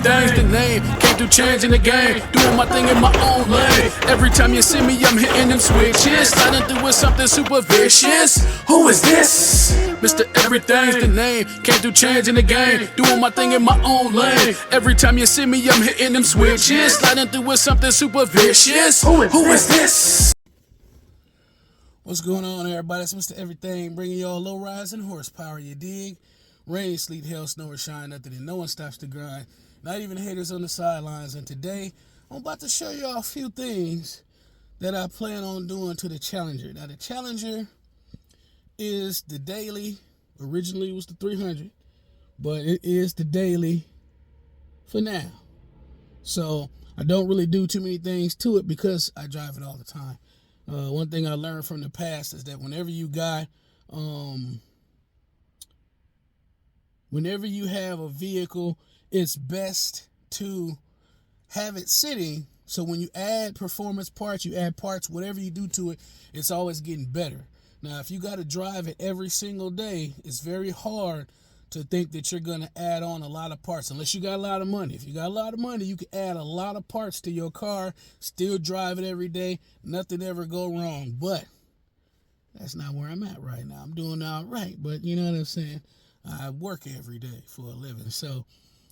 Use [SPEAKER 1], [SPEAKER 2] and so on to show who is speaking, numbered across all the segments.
[SPEAKER 1] everything's the name. Came through changing the game, doing my thing in my own lane. Every time you see me, I'm hitting them switches, sliding through with something super vicious. Who is this? Mr. Everything's the name. Came through changing the game, doing my thing in my own lane. Every time you see me, I'm hitting them switches, sliding through with something super vicious. Who is this? What's going on, everybody? It's Mr. Everything, bringing y'all low rise and horsepower, you dig? Rain, sleet, hail, snow, or shine, nothing and no one stops the grind. Not even haters on the sidelines. And today, I'm about to show y'all a few things that I plan on doing to the Challenger. Now, the Challenger is the daily. Originally, it was the 300, but it is the daily for now. So, I don't really do too many things to it because I drive it all the time. One thing I learned from the past is that whenever you have a vehicle, it's best to have it sitting. So when you add performance parts, you add parts, whatever you do to it, it's always getting better. Now, if you got to drive it every single day, it's very hard to think that you're going to add on a lot of parts unless you got a lot of money. If you got a lot of money, you can add a lot of parts to your car, still drive it every day, nothing ever go wrong. But that's not where I'm at right now. I'm doing all right, but you know what I'm saying? I work every day for a living, so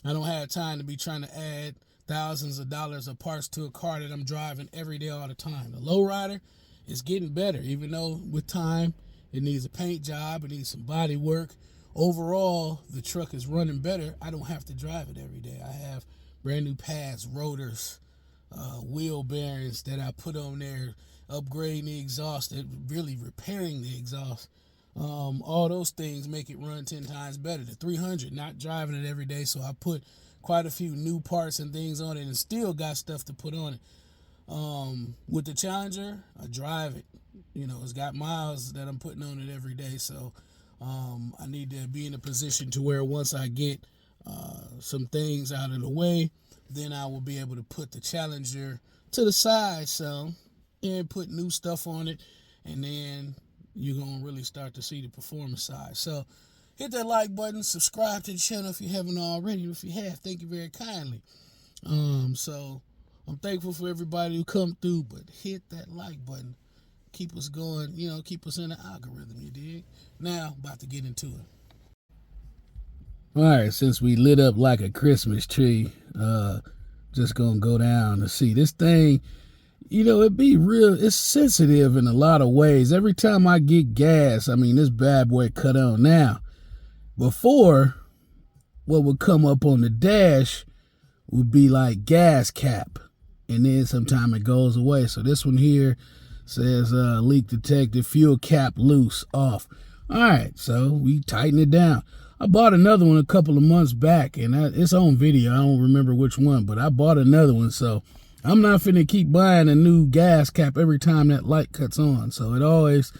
[SPEAKER 1] I don't have time to be trying to add thousands of dollars of parts to a car that I'm driving every day all the time. The lowrider is getting better, even though with time it needs a paint job, it needs some body work. Overall, the truck is running better. I don't have to drive it every day. I have brand new pads, rotors, wheel bearings that I put on there, upgrading the exhaust, really repairing the exhaust. All those things make it run 10 times better. The 300, not driving it every day, so I put quite a few new parts and things on it and still got stuff to put on it. With the Challenger, I drive it. You know, it's got miles that I'm putting on it every day, so I need to be in a position to where once I get some things out of the way, then I will be able to put the Challenger to the side some and put new stuff on it, and then you're going to really start to see the performance side. So hit that like button, subscribe to the channel if you haven't already. If you have, thank you very kindly. So I'm thankful for everybody who come through, but hit that like button. Keep us going, you know, keep us in the algorithm, you dig? Now, about to get into it. All right, since we lit up like a Christmas tree, just gonna go down to see this thing. You know, it's sensitive in a lot of ways. Every time I get gas, I mean, this bad boy cut on. Now, before, what would come up on the dash would be like gas cap, and then sometime it goes away. So this one here says leak detected, fuel cap loose, off. All right, so we tighten it down. I bought another one a couple of months back, and it's on video. I don't remember which one, but I bought another one, so I'm not finna keep buying a new gas cap every time that light cuts on. So it always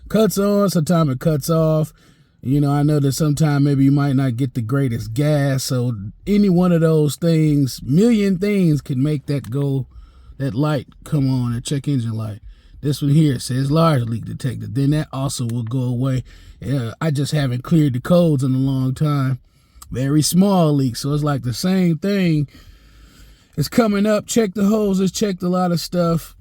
[SPEAKER 1] cuts on, sometimes it cuts off. You know, I know that sometimes maybe you might not get the greatest gas, so any one of those things, million things can make that light come on, a check engine light. This one here says large leak detected. Then that also will go away. I just haven't cleared the codes in a long time. Very small leak, so it's like the same thing. It's coming up. Check the hoses. Checked a lot of stuff.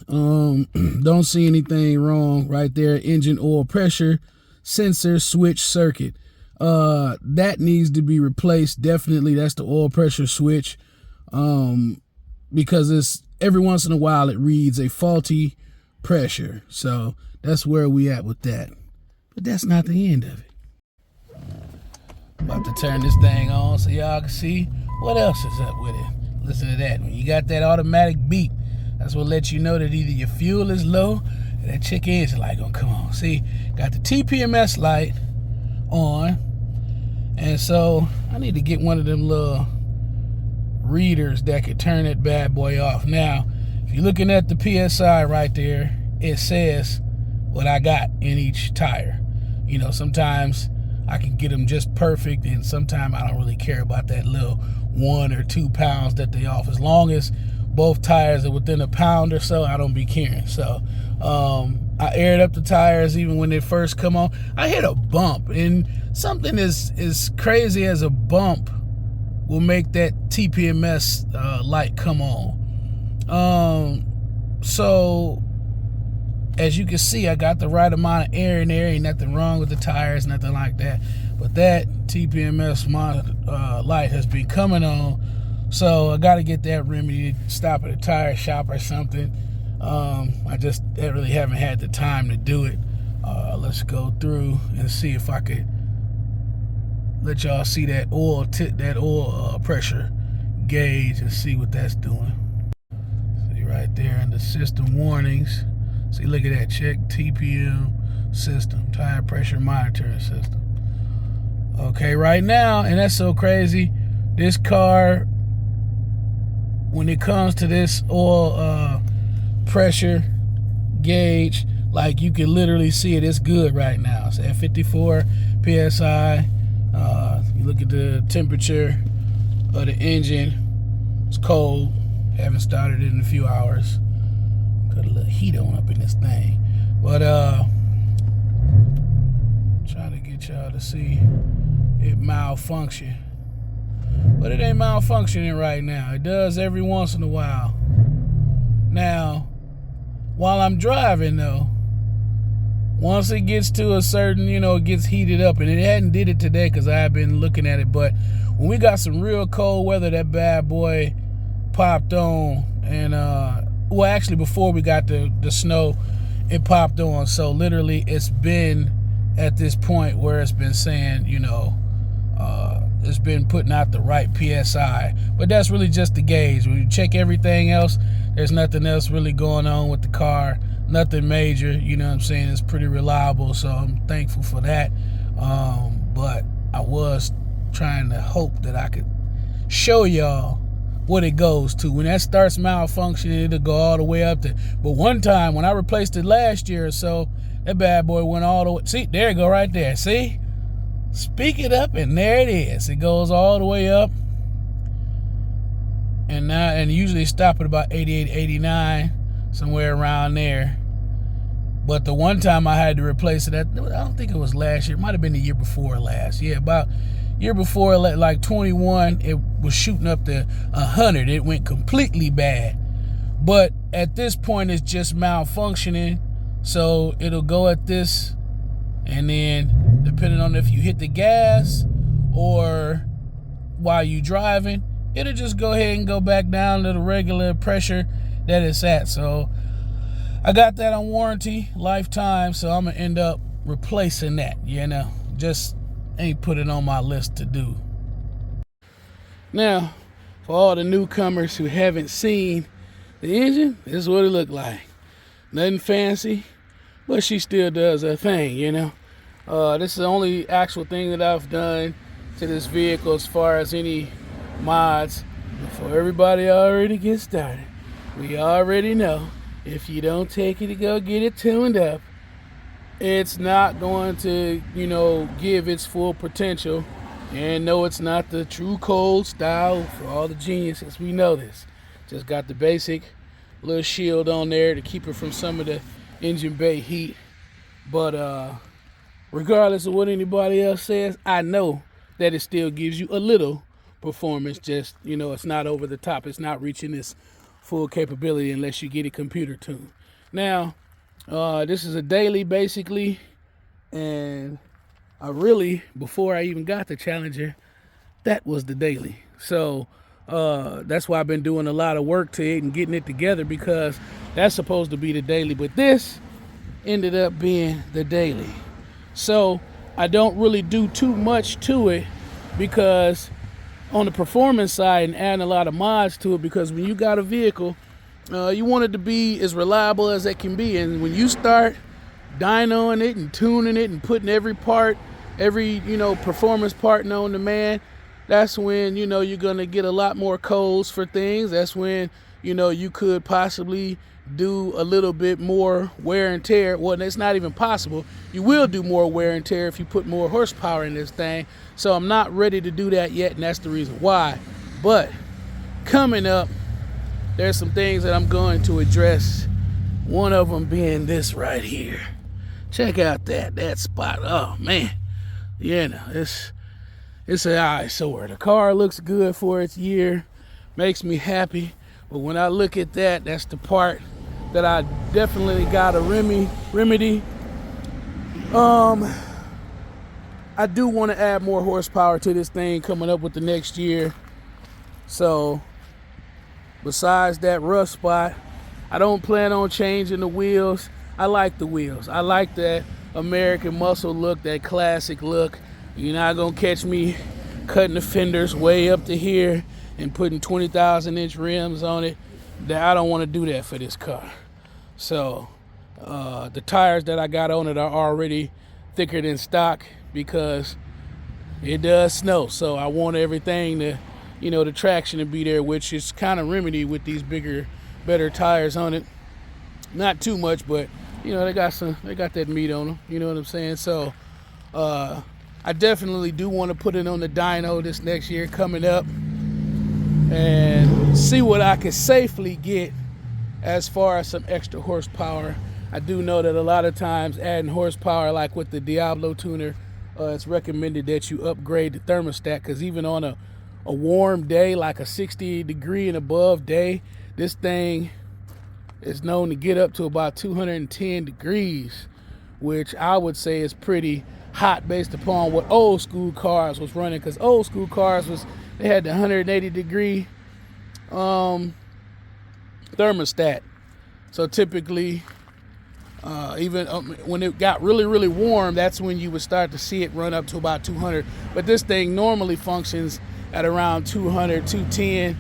[SPEAKER 1] Don't see anything wrong right there. Engine oil pressure sensor switch circuit. That needs to be replaced. Definitely, that's the oil pressure switch. Because it's every once in a while it reads a faulty pressure. So that's where we at with that. But that's not the end of it. About to turn this thing on so y'all can see what else is up with it. Listen to that. When you got that automatic beep, that's what lets you know that either your fuel is low or that check engine light gonna come on. See, got the TPMS light on. And so I need to get one of them little readers that could turn that bad boy off. Now, if you're looking at the PSI right there, it says what I got in each tire. You know, sometimes I can get them just perfect, and sometimes I don't really care about that little 1 or 2 pounds that they off. As long as both tires are within a pound or so, I don't be caring. So I aired up the tires even when they first come on. I hit a bump, and something as crazy as a bump will make that TPMS light come on. So as you can see, I got the right amount of air in there. Ain't nothing wrong with the tires, nothing like that. But that TPMS light has been coming on. So I got to get that remedied, stop at a tire shop or something. I just really haven't had the time to do it. Let's go through and see if I could let y'all see that oil pressure gauge and see what that's doing. See right there in the system warnings. See, look at that. Check TPM system, tire pressure monitoring system. Okay, right now, and that's so crazy, this car, when it comes to this oil pressure gauge, like you can literally see it, it's good right now. It's at 54 PSI. You look at the temperature of the engine, it's cold. Haven't started it in a few hours. Got a little heat on up in this thing. But trying to get y'all to see it malfunction. But it ain't malfunctioning right now. It does every once in a while. Now, while I'm driving though, once it gets to a certain, it gets heated up, and it hadn't did it today because I've been looking at it, but when we got some real cold weather, that bad boy popped on, and well, actually before we got the snow, it popped on. So literally it's been at this point where it's been saying, it's been putting out the right PSI, but that's really just the gauge. When you check everything else, there's nothing else really going on with the car, nothing major. You know what I'm saying? It's pretty reliable, so I'm thankful for that. But I was trying to hope that I could show y'all what it goes to. When that starts malfunctioning, it'll go all the way up to, but one time when I replaced it last year or so, that bad boy went all the way, see, there you go right there, see? Speak it up, and there it is. It goes all the way up. And now, and usually stop at about 88, 89, somewhere around there. But the one time I had to replace it, I don't think it was last year. It might have been the year before last. Yeah, about year before, like 21, it was shooting up to 100. It went completely bad. But at this point, it's just malfunctioning. So it'll go at this, and then depending on if you hit the gas or while you driving, it'll just go ahead and go back down to the regular pressure that it's at. So I got that on warranty, lifetime, so I'm gonna end up replacing that, just ain't put it on my list to do. Now, for all the newcomers who haven't seen the engine, this is what it looked like. Nothing fancy, but she still does her thing, This is the only actual thing that I've done to this vehicle as far as any mods. Before everybody already gets started, we already know if you don't take it to go get it tuned up, it's not going to, give its full potential. And no, it's not the true cold style for all the geniuses. We know this. Just got the basic little shield on there to keep it from some of the engine bay heat. But regardless of what anybody else says, I know that it still gives you a little performance. Just, it's not over the top. It's not reaching its full capability unless you get it computer tuned. Now, this is a daily basically, and before I even got the Challenger, that was the daily. So that's why I've been doing a lot of work to it and getting it together, because that's supposed to be the daily, but this ended up being the daily. So I don't really do too much to it, because on the performance side and adding a lot of mods to it, because when you got a vehicle, you want it to be as reliable as it can be. And when you start dynoing it and tuning it and putting every part, every performance part known to man, that's when you're gonna get a lot more codes for things. That's when you could possibly do a little bit more wear and tear. Well, it's not even possible. You will do more wear and tear if you put more horsepower in this thing. So I'm not ready to do that yet, and that's the reason why. But coming up, there's some things that I'm going to address. One of them being this right here. Check out that spot. Oh man, it's it's an eyesore. The car looks good for its year, makes me happy. But when I look at that, that's the part that I definitely got a remedy. I do want to add more horsepower to this thing coming up with the next year. So besides that rust spot, I don't plan on changing the wheels. I like the wheels. I like that American muscle look, that classic look. You're not gonna catch me cutting the fenders way up to here and putting 20,000-inch rims on it. I don't want to do that for this car. So the tires that I got on it are already thicker than stock because it does snow. So I want everything to, the traction to be there, which is kind of remedied with these bigger, better tires on it. Not too much, but they got that meat on them. You know what I'm saying? So I definitely do want to put it on the dyno this next year coming up and see what I can safely get as far as some extra horsepower. I do know that a lot of times adding horsepower, like with the Diablo tuner, it's recommended that you upgrade the thermostat, because even on a warm day, like a 60-degree and above day, this thing is known to get up to about 210 degrees, which I would say is pretty hot based upon what old school cars was running, because old school cars they had the 180-degree thermostat. So typically, even when it got really, really warm, that's when you would start to see it run up to about 200. But this thing normally functions at around 200, 210,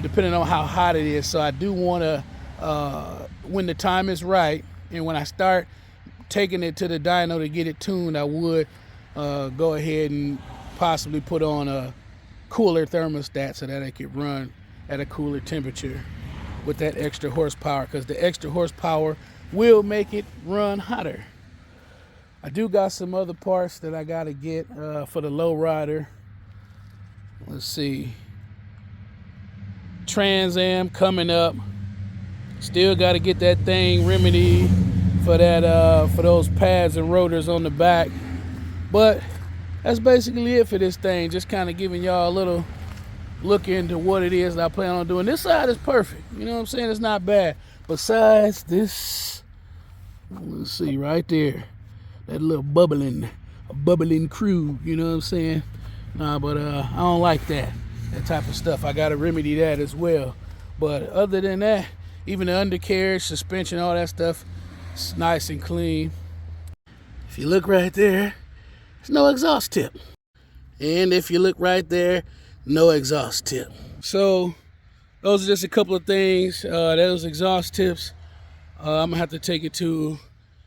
[SPEAKER 1] depending on how hot it is. So I do want to, when the time is right, and when I start taking it to the dyno to get it tuned, I would go ahead and possibly put on a cooler thermostat so that it could run at a cooler temperature with that extra horsepower, because the extra horsepower will make it run hotter. I do got some other parts that I got to get for the lowrider. Let's see. Trans Am coming up. Still got to get that thing remedied for that for those pads and rotors on the back. But that's basically it for this thing. Just kind of giving y'all a little look into what it is that I plan on doing. This side is perfect. You know what I'm saying? It's not bad. Besides this, let's see right there, that little bubbling crew. You know what I'm saying? Nah, but I don't like that type of stuff. I got to remedy that as well. But other than that, even the undercarriage, suspension, all that stuff, it's nice and clean. If you look right there, there's no exhaust tip. And if you look right there, no exhaust tip. So those are just a couple of things. Those exhaust tips, I'm gonna have to take it to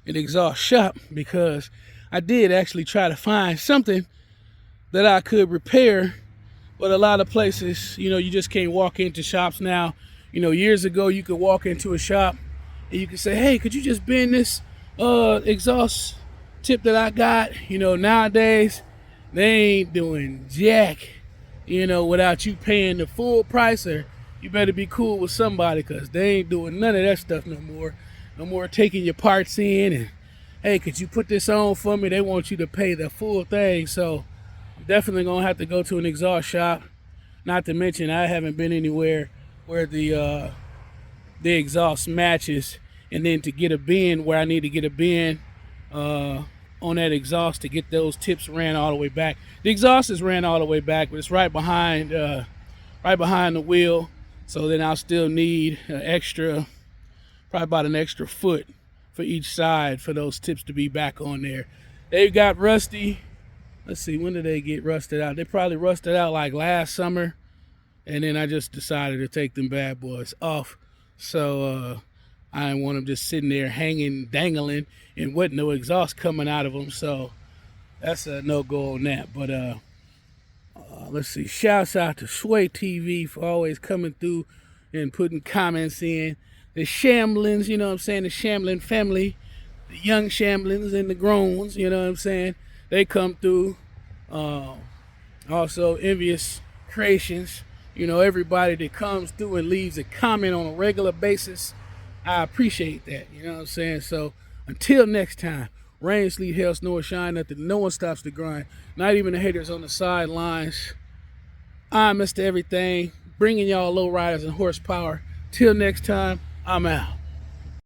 [SPEAKER 1] an exhaust shop, because I did actually try to find something that I could repair, but a lot of places, you just can't walk into shops now. Years ago, you could walk into a shop and you could say, hey, could you just bend this exhaust tip that I got? Nowadays, they ain't doing jack, without you paying the full price, or you better be cool with somebody, because they ain't doing none of that stuff no more. No more taking your parts in and, hey, could you put this on for me? They want you to pay the full thing. So I'm definitely going to have to go to an exhaust shop. Not to mention, I haven't been anywhere where the exhaust matches, and then to get a bend where I need to get a bend on that exhaust to get those tips ran all the way back. The exhaust is ran all the way back, but it's right behind the wheel. So then I'll still need probably about an extra foot for each side for those tips to be back on there. They got rusty. Let's see, when did they get rusted out? They probably rusted out like last summer, and then I just decided to take them bad boys off. So I didn't want them just sitting there hanging, dangling, and with no exhaust coming out of them. So that's a no-go on that. But let's see. Shouts out to Sway TV for always coming through and putting comments in. The Shamblins, you know what I'm saying? The Shamblin family, the young Shamblins and the grown ones, you know what I'm saying? They come through. Also, Envious Creations. Everybody that comes through and leaves a comment on a regular basis, I appreciate that. You know what I'm saying? So until next time, Rain, sleet, hail, snow, or shine, nothing. No one stops the grind. Not even the haters on the sidelines. I'm Mr. Everything, bringing y'all low riders and horsepower. Till next time, I'm out.